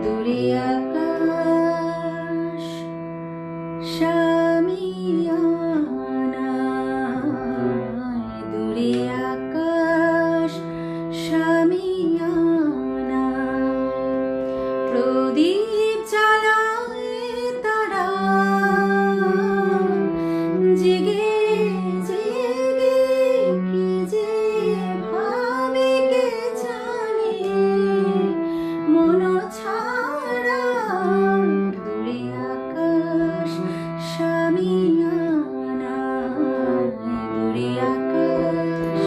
দূরে আকাশ শামিয়ানায়, দূরে আকাশ শামিয়ানায়, প্রদীপ জ্বালায় তারা জেগে জেগে, কি যে ভাবে কে জানে মন ছাড়া। দূরে আকাশ শামিয়ানায়, দূরে আকাশ।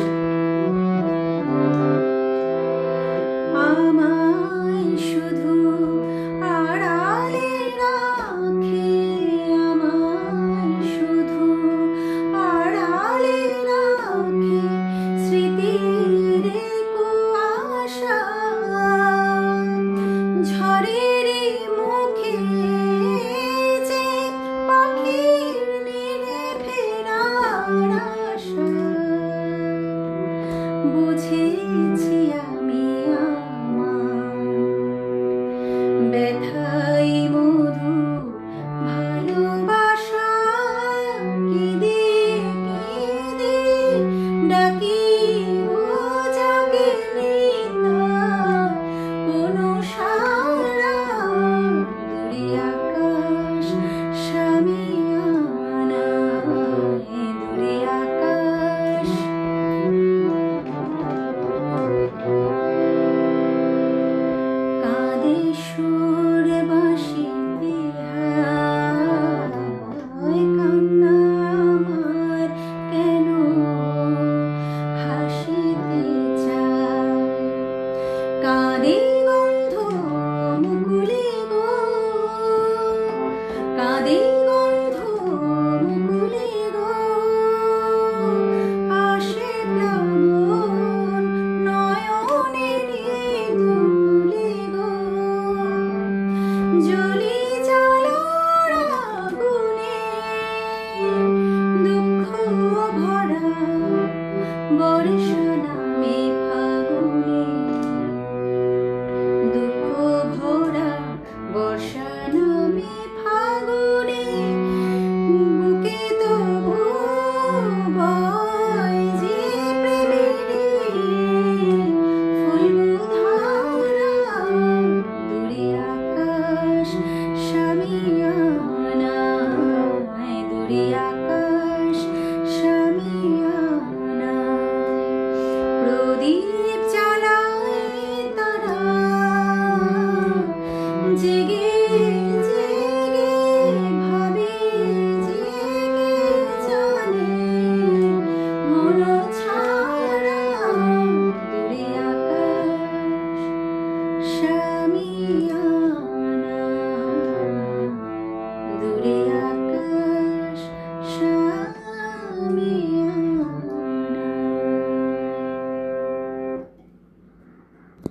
আমায় শুধু আড়ালে রাখে, আমায় শুধু আড়ালে রাখে স্মৃতির কুয়াশা। ঝড়ের মুখে যে পাখির নিরে ফেরার আশা, বুঝেছি আমি আমার ব্যথাই মধু ভালোবাসা। কেঁদে কেঁদে ডাকি ও জাগে নিতাই কোনো সারা। দূরে আকাশ শামিয়ানায়, দূরে আকাশ। কাঁদে সুর বাঁশিতে হায়, কান্না আমার কেন হাসিতে চায়। কাঁদে